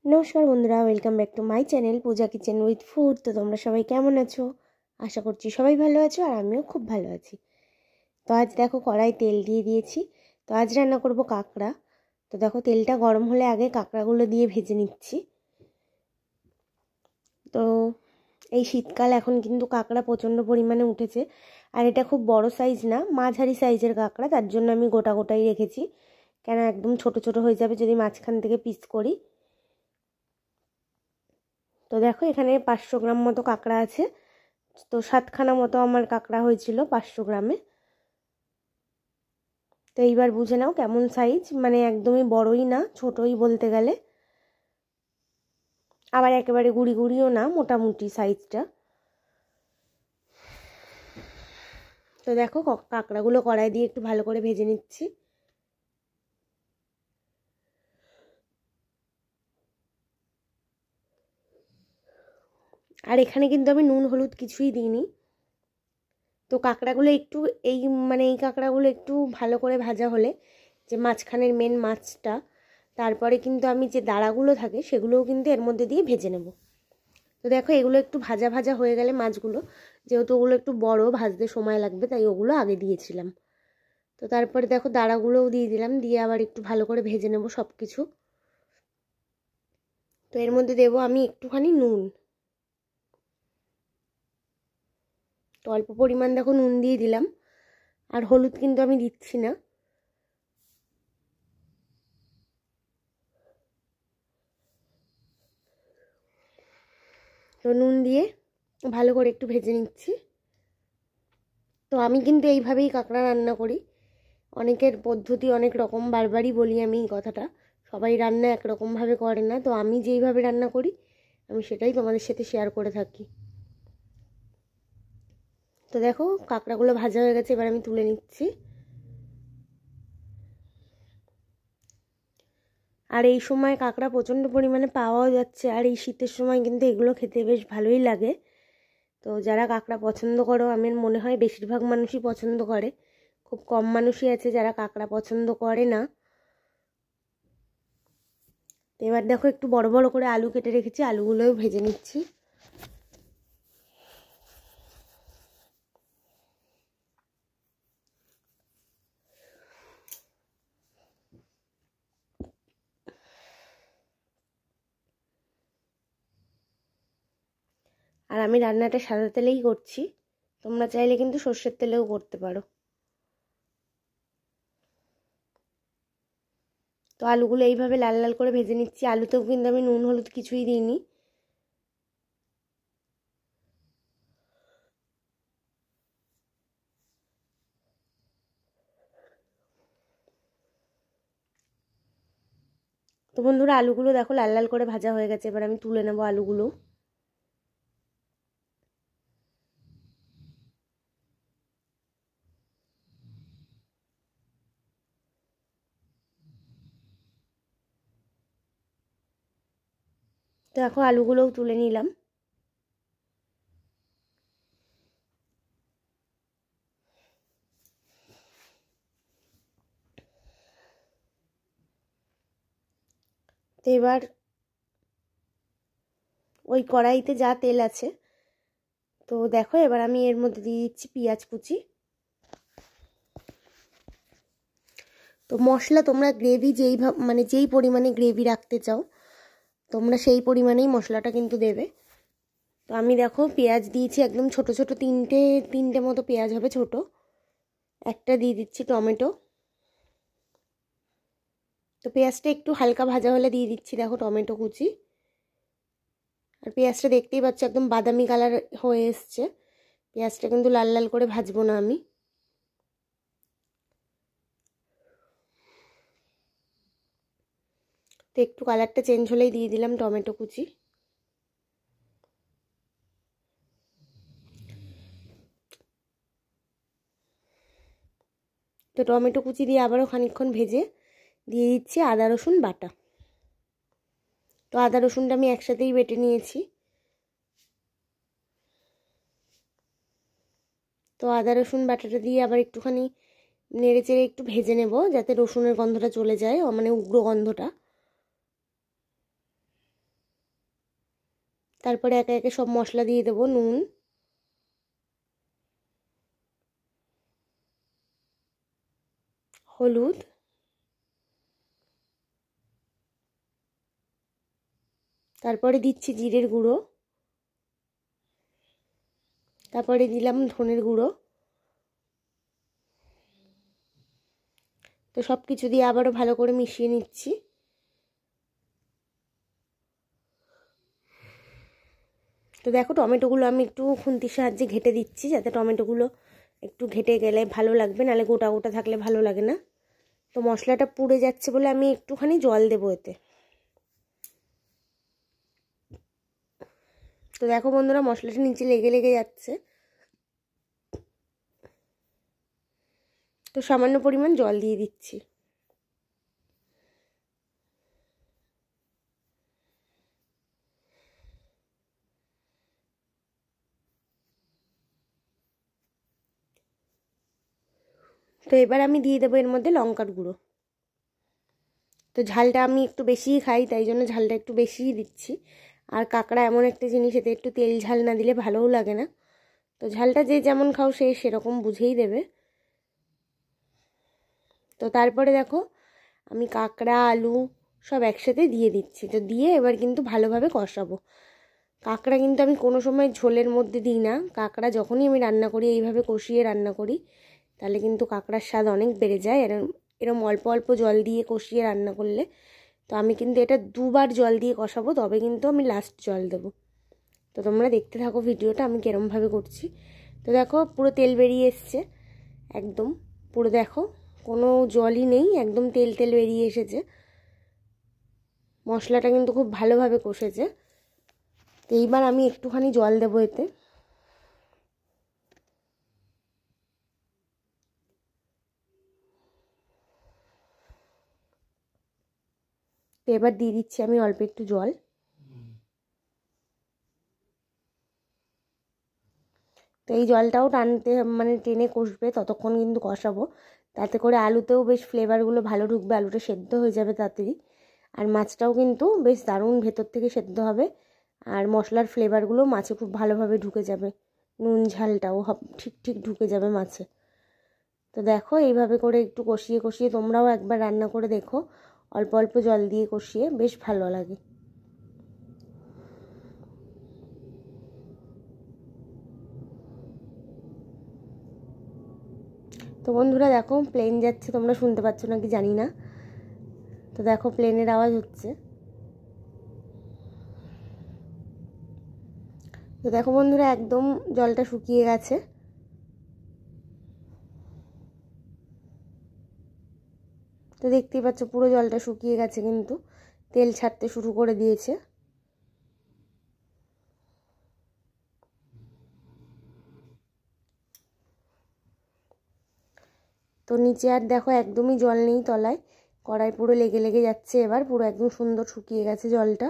নমস্কার বন্ধুরা, welcome back to my channel Puja kitchen with food. তো তোমরা সবাই কেমন আছো? আশা করছি সবাই ভালো আছো, আর আমিও খুব ভালো আছি। তো আজ দেখো কড়াই তেল দিয়ে দিয়েছি। তো আজ রান্না করব কাঁকড়া। তো দেখো তেলটা গরম হলে আগে কাঁকড়াগুলো দিয়ে ভেজে নিচ্ছি। তো এই শীতকাল, এখন কিন্তু কাঁকড়া প্রচণ্ড পরিমাণে উঠেছে। আর এটা খুব বড় সাইজ না, মাঝারি সাইজের কাঁকড়া, তার জন্য আমি গোটা গোটাই রেখেছি, কেন একদম ছোট ছোট হয়ে যাবে যদি মাঝখান থেকে পিস করি। তো দেখো এখানে 500 গ্রাম মতো কাঁকড়া আছে। তো 7খানা মতো আমার কাঁকড়া হয়েছিল 500 গ্রামে। তো এইবার বুঝে নাও কেমন সাইজ, মানে একদমই বড়ই না, ছোটই বলতে গেলে, আবার একেবারে গুড়ি গুড়িও না, মোটামুটি সাইজটা। তো দেখো কাঁকড়াগুলো কড়াই দিয়ে একটু ভালো করে ভেজে নিচ্ছি। আর এখানে কিন্তু আমি নুন হলুদ কিছুই দিইনি। তো কাঁকড়াগুলো একটু এই কাঁকড়াগুলো একটু ভালো করে ভাজা হলে, যে মাঝখানের মেন মাছটা, তারপরে কিন্তু আমি যে দাঁড়াগুলো থাকে সেগুলোও কিন্তু এর মধ্যে দিয়ে ভেজে নেব। তো দেখো এগুলো একটু ভাজা ভাজা হয়ে গেলে মাছগুলো, যেহেতু ওগুলো একটু বড়, ভাজতে সময় লাগবে, তাই ওগুলো আগে দিয়েছিলাম। তো তারপরে দেখো দাঁড়াগুলোও দিয়ে দিলাম, দিয়ে আবার একটু ভালো করে ভেজে নেব সব কিছু। তো এর মধ্যে দেবো আমি একটুখানি নুন। তো অল্প পরিমাণ দেখো নুন দিয়ে দিলাম, আর হলুদ কিন্তু আমি দিচ্ছি না। তো নুন দিয়ে ভালো করে একটু ভেজে নিচ্ছি। তো আমি কিন্তু এইভাবেই কাঁকড়া রান্না করি। অনেকের পদ্ধতি অনেক রকম, বারবারই বলি আমি এই কথাটা, সবাই রান্না একরকমভাবে করে না। তো আমি যেইভাবে রান্না করি আমি সেটাই তোমাদের সাথে শেয়ার করে থাকি। তো দেখো কাঁকড়াগুলো ভাজা হয়ে গেছে, এবার আমি তুলে নিচ্ছি। আর এই সময় কাঁকড়া প্রচণ্ড পরিমাণে পাওয়াও যাচ্ছে, আর এই শীতের সময় কিন্তু এগুলো খেতে বেশ ভালোই লাগে। তো যারা কাঁকড়া পছন্দ করো, আমার মনে হয় বেশিরভাগ মানুষই পছন্দ করে, খুব কম মানুষই আছে যারা কাঁকড়া পছন্দ করে না। তো এবার দেখো একটু বড় বড় করে আলু কেটে রেখেছি, আলুগুলোও ভেজে নিচ্ছি। আর আমি রান্নাটা সাদা তেলেই করছি, তোমরা চাইলে কিন্তু সর্ষের তেলেও করতে পারো। তো আলুগুলো এইভাবে লাল লাল করে ভেজে নিচ্ছি। আলুতেও কিন্তু আমি নুন হলুদ কিছুই দিইনি। তো বন্ধুরা আলুগুলো দেখো লাল লাল করে ভাজা হয়ে গেছে, এবার আমি তুলে নেবো আলুগুলো। তো দেখো আলুগুলোও তুলে নিলাম। তো এবার ওই কড়াইতে যা তেল আছে, তো দেখো এবার আমি এর মধ্যে দিয়ে দিচ্ছি পেঁয়াজ কুচি। তো মশলা তোমরা গ্রেভি যেই পরিমাণে গ্রেভি রাখতে চাও তোমরা সেই পরিমাণেই মশলাটা কিন্তু দেবে। তো আমি দেখো পেঁয়াজ দিয়েছি একদম ছোট ছোট, তিনটে মতো পেঁয়াজ হবে ছোট। একটা দিয়ে দিচ্ছি টমেটো। তো পেঁয়াজটা একটু হালকা ভাজা হলে দিয়ে দিচ্ছি দেখো টমেটো কুচি। আর পেঁয়াজটা দেখতেই পাচ্ছ একদম বাদামি কালার হয়ে এসছে। পেঁয়াজটা কিন্তু লাল লাল করে ভাজবো না আমি। তো একটু কালারটা চেঞ্জ হলেই দিয়ে দিলাম টমেটো কুচি। তো টমেটো কুচি দিয়ে আবারও খানিকক্ষণ ভেজে দিয়ে দিচ্ছি আদা রসুন বাটা। তো আদা রসুনটা আমি একসাথেই বেটে নিয়েছি। তো আদা রসুন বাটাটা দিয়ে আবার একটুখানি নেড়ে চেড়ে একটু ভেজে নেব, যাতে রসুনের গন্ধটা চলে যায়, মানে উগ্র গন্ধটা। তারপরে একে একে সব মশলা দিয়ে দেবো। নুন, হলুদ, তারপরে দিচ্ছি জিরের গুঁড়ো, তারপরে দিলাম ধনের গুঁড়ো। তো সব কিছু দিয়ে আবারও ভালো করে মিশিয়ে নিচ্ছি। তো দেখো টমেটোগুলো আমি একটু খুন্তির সাহায্যে ঘেটে দিচ্ছি, যাতে টমেটোগুলো একটু ঘেটে গেলে ভালো লাগবে, নাহলে গোটা গোটা থাকলে ভালো লাগে না। তো মশলাটা পুড়ে যাচ্ছে বলে আমি একটুখানি জল দেবো এতে। তো দেখো বন্ধুরা, মশলাটা নিচে লেগে লেগে যাচ্ছে, তো সামান্য পরিমাণ জল দিয়ে দিচ্ছি। তো এবার আমি দিয়ে দেবো এর মধ্যে লঙ্কার গুঁড়ো। তো ঝালটা আমি একটু বেশিই খাই, তাই জন্য ঝালটা একটু বেশিই দিচ্ছি। আর কাঁকড়া এমন একটা জিনিস, এতে একটু তেল ঝাল না দিলে ভালোও লাগে না। তো ঝালটা যে যেমন খাও সে সেরকম বুঝেই দেবে। তো তারপরে দেখো আমি কাঁকড়া, আলু সব একসাথে দিয়ে দিচ্ছি। তো দিয়ে এবার কিন্তু ভালোভাবে কষাবো। কাঁকড়া কিন্তু আমি কোনো সময় ঝোলের মধ্যে দিই না। কাঁকড়া যখনই আমি রান্না করি এইভাবে কষিয়ে রান্না করি, তাহলে কিন্তু কাঁকড়ার স্বাদ অনেক বেড়ে যায় এরম অল্প অল্প জল দিয়ে কষিয়ে রান্না করলে। তো আমি কিন্তু এটা দুবার জল দিয়ে কষাবো, তবে কিন্তু আমি লাস্ট জল দেবো। তো তোমরা দেখতে থাকো ভিডিওটা আমি কেরমভাবে করছি। তো দেখো পুরো তেল বেরিয়ে এসছে, একদম পুরো দেখো কোনো জলই নেই, একদম তেল তেল বেরিয়ে এসেছে। মশলাটা কিন্তু খুব ভালোভাবে কষেছে। তো এইবার আমি একটুখানি জল দেবো এতে। তো এবার দিয়ে দিচ্ছি আমি অল্প একটু জল। তো এই জলটাও টানতে মানে টেনে কষবে, ততক্ষণ কিন্তু কষাবো, তাতে করে আলুতেও বেশ ফ্লেভারগুলো ভালো ঢুকবে, আলুটা সেদ্ধ হয়ে যাবে তাড়াতাড়ি। আর মাছটাও কিন্তু বেশ দারুণ ভেতর থেকে সেদ্ধ হবে, আর মশলার ফ্লেভারগুলো মাছে খুব ভালোভাবে ঢুকে যাবে, নুন ঝালটাও ঠিক ঠিক ঢুকে যাবে মাছে। তো দেখো এইভাবে করে একটু কষিয়ে কষিয়ে তোমরাও একবার রান্না করে দেখো, অল্প অল্প জল দিয়ে কষিয়ে বেশ ভালো লাগে। তো বন্ধুরা দেখো প্লেন যাচ্ছে, তোমরা শুনতে পাচ্ছ নাকি জানি না। তো দেখো প্লেনের আওয়াজ হচ্ছে। তো দেখো বন্ধুরা একদম জলটা শুকিয়ে গেছে। তো দেখতেই পাচ্ছ পুরো জলটা শুকিয়ে গেছে, কিন্তু তেল ছাড়তে শুরু করে দিয়েছে। তো নিচে আর দেখো একদমই জল নেই তলায়, কড়াই পুরো লেগে লেগে যাচ্ছে, এবার পুরো একদম সুন্দর শুকিয়ে গেছে জলটা।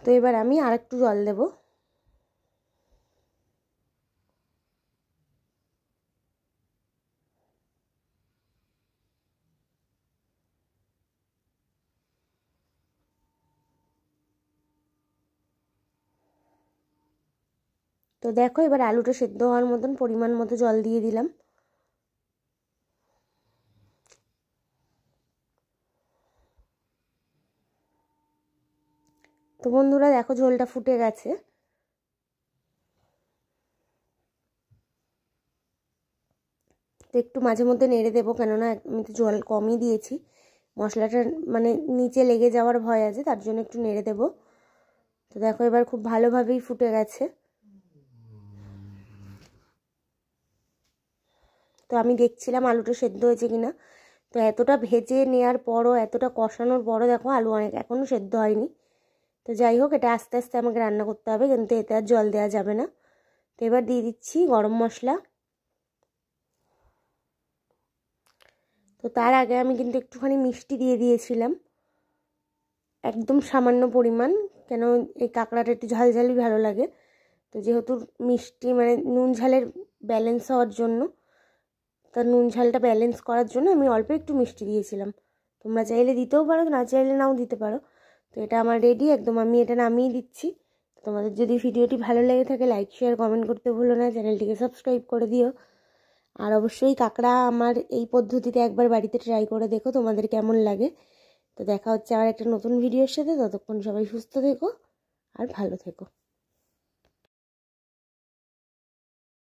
তো এবার আমি আর একটু জল দেব। তো দেখো এবার আলুটা সেদ্ধ হওয়ার মতন পরিমাণ মতো জল দিয়ে দিলাম। তো বন্ধুরা দেখো ঝোলটা ফুটে গেছে। তো একটু মাঝে মধ্যে নেড়ে দেবো, কেননা আমি তো জল কমই দিয়েছি, মশলাটা মানে নিচে লেগে যাওয়ার ভয় আছে, তার জন্য একটু নেড়ে দেবো। তো দেখো এবার খুব ভালোভাবেই ফুটে গেছে। তো আমি দেখছিলাম আলুটা সেদ্ধ হয়েছে কিনা। তো এতটা ভেজে নেওয়ার পরও, এতটা কষানোর পরও দেখো আলু অনেক এখনও সেদ্ধ হয়নি। তো যাই হোক, এটা আস্তে আস্তে আমাকে রান্না করতে হবে, কিন্তু এতে আর জল দেওয়া যাবে না। তো এবার দিয়ে দিচ্ছি গরম মশলা। তো তার আগে আমি কিন্তু একটুখানি মিষ্টি দিয়ে দিয়েছিলাম, একদম সামান্য পরিমাণ, কেন এই কাঁকড়াটা একটু ঝাল ঝালই ভালো লাগে। তো যেহেতু মিষ্টি মানে নুন ঝালের ব্যালেন্স হওয়ার জন্য, তার নুন ঝালটা ব্যালেন্স করার জন্য আমি অল্প একটু মিষ্টি দিয়েছিলাম। তোমরা চাইলে দিতেও পারো, না চাইলে নাও দিতে পারো। তো এটা আমার রেডি একদম, আমি এটা নামিয়ে দিচ্ছি। তোমাদের যদি ভিডিওটি ভালো লেগে থাকে লাইক শেয়ার কমেন্ট করতে ভুলো না, চ্যানেলটিকে সাবস্ক্রাইব করে দিও। আর অবশ্যই কাঁকড়া আমার এই পদ্ধতিতে একবার বাড়িতে ট্রাই করে দেখো তোমাদের কেমন লাগে। তো দেখা হচ্ছে আবার একটা নতুন ভিডিওর সাথে, ততক্ষণ সবাই সুস্থ থেকো আর ভালো থেকো।